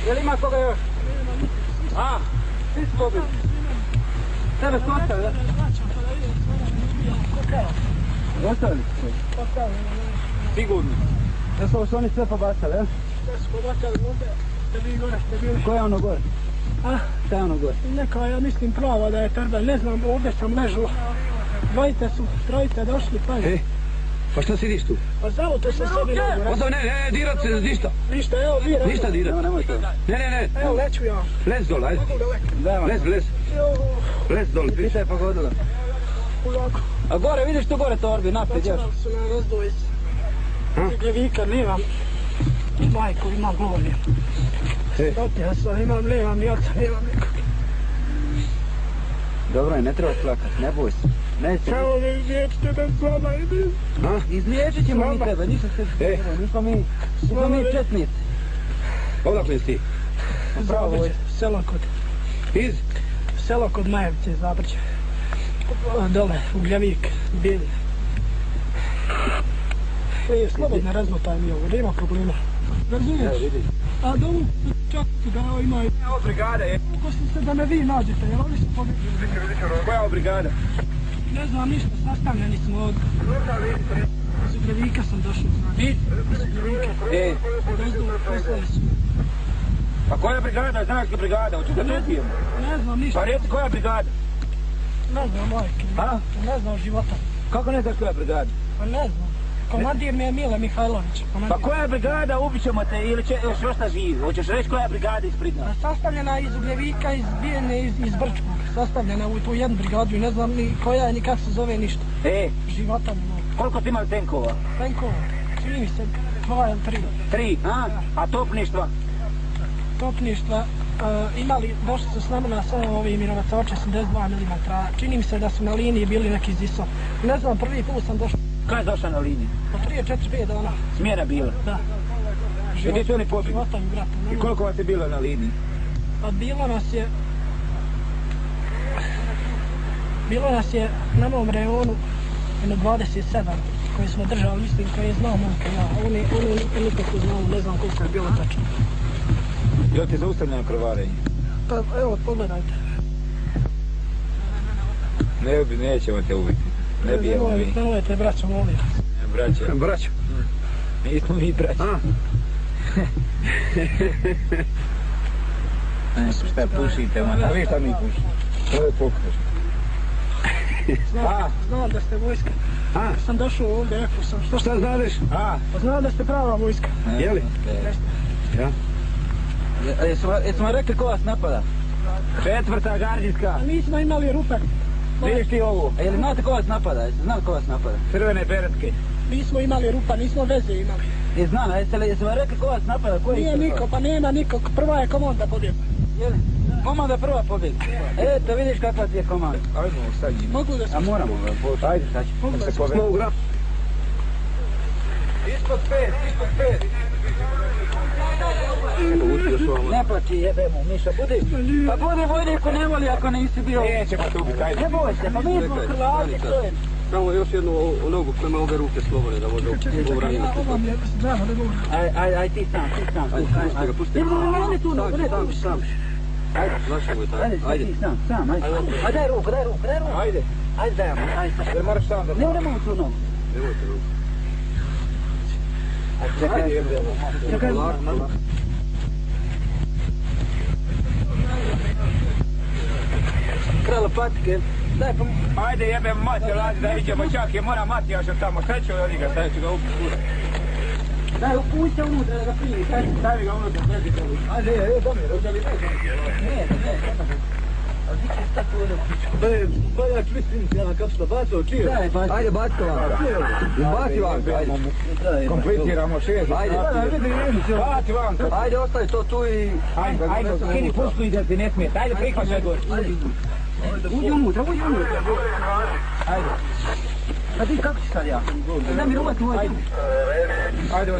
Jel ima koga još? A, ti si pobjeg. Tebe su ostavili, da? Ostavili su se? Sigurno. Da su oni sve pobacali, jel? Da su pobacali ovdje, da bi gore ste bili. Ko je ono gore? A? Šta je ono gore? Neka, ja mislim prava da je trbelj, ne znam, ovdje sam ležao. Trojice došli, pazi. Pa šta sidiš tu? Pa za auto sam sebi nogu. Ostav, ne, dirat se, ništa. Ništa, evo dirat. Ništa dirat. Ne. Evo, leću ja. Lez dole, ajde. Lez. Lez dole, piše je pogodila. Ovako. A gore, vidiš tu gore torbi, naprijed još. Počinali su na razdvojici. Gljevika, nemam. Majku, imam glovi. Stotnja sam, imam, nemam ni oca, nemam nikog. Dobro je, ne trebaš plakat, ne boj se. Samo mi izliječite da slaba idem. Izliječit ćemo mi tebe, ništa se nismo mi četnici. Odakle si ti? Zabrđe, selo kod. Iz? Selo kod Majevce, Zabrđe. Dole, u Gljevik, Bilj. Slobodno razmotaj mi ovo, nema problema. Razumiješ? A domu, čak ti da ima... Ovo brigada je. Poslije se da me vi nađete, jer oni su pobjegli. Koja je ovo brigada? Ne znam ništa, sastavljeni smo od... Iz Gljevika sam došao, znači. Iz Gljevike. Poslali su. Pa koja je brigada, znaš li brigada, hoću da te ubijemo? Ne znam ništa. Pa reci koja je brigada? Ne znam, majke. Ne znam života. Kako ne znaš koja je brigada? Pa ne znam. Komandir mi je Mile Mihajlović. Pa koja je brigada, ubit ćemo te ili će još šta živi? Hoćeš reći koja je brigada ispred nas? Sastavljena iz Ugljevika, iz Bijeljne, iz Brčkog. Sastavljena u tu jednu brigadu i ne znam ni koja je, ni kako se zove ništa. Života mi mogu. Koliko ti imali tenkova? Tenkova? Čini mi se 2 ili 3. 3, a topništva? Topništva imali, došli su s nama na samo ovi Mirovacoče 82 mm. Čini mi se da su na liniji bili neki ZISO. Ne znam, prvi put sam došao. Kada je došla na liniji? Po 3-4-5 dana. Smjena bila? Da. I gdje su oni pobjegli? Života mi brata. I koliko vas je bilo na liniji? Pa bilo nas je na mom rejonu jedno 27 koji smo držali, mislim, koji je znao momke, ja. Oni nikako znao, ne znam koliko je bilo tačno. Je li ti zaustavljeno krvarenje? Pa evo, pogledajte. Nećemo te ubiti. Ne bijemo mi. Nemojte, braćo, molim. Braćo? Nismo mi braćo. Šta pušite, a vi šta mi pušite? To je pokuš. Znam da ste vojska. Sam došao ovdje, rekao sam. Šta znaš? Pa znam da ste prava vojska. Jeli? Ja. Jesmo rekli ko vas napada? 4. gardijska. A mi smo imali rupe. Vidiš ti ovo? A jel znate ko vas napada? Jeste znali ko vas napada? Crvene beretke. Mi smo imali rupa, nismo veze imali. I znam, a jeste vam rekli ko vas napada? Nije niko, pa nema nikog. Prva je komanda pobjegla. Jeli? Komanda prva pobjegla. Eto, vidiš kakva ti je komanda. Ajmo, stavljimo. Mogu da se... A moramo, ajde, sad ću. Mogu da se... Ispod 5. Ne plaći, jebemo, Miša, budi. Pa budi vojnik ko ne voli ako nisi bio... Nećemo te ubiti, ajde. Ne boj se, pa mi smo Hrvati, to je. Samo još jednu nogu koja ima ove ruke slobodne da može ubraniti. Aj, ti sam. Pusti ga. Ne tu nogu, ne tu. Ajde. Zašto je taj? Ajde. Ti sam, ajde. Ajde, daj ruku. Ajde. Ajde, daj mu, ajde. Jer moraš sam da... Ne uremo tu nogu. Nemojte ruku. Čekaj. Kralo patike. Daj pa... Ajde jebem Matija, radi da iđemo čak je mora Matija što tamo. Šta će od njega, šta ću ga upušiti? Daj, upušite unutra da ga primi. Stavi ga unutra, ne zdi to. Ajde, Domir, hoće li ne? A ti će stati ovdje u piću. Pa ja čvistim se na kapsta, bacao čiju. Ajde, baci vanka. Baci vanka, ajde. Kompletiramo 6. Ajde. Baci vanka. Ajde, ostavi to tu i... Ajde, kini pušku i da ti ne smije. Ajde, prihvaćaj gore. Uđi unutra. Ajde. A ti kako si sad ja? Da mi ruvat moj. Ajde.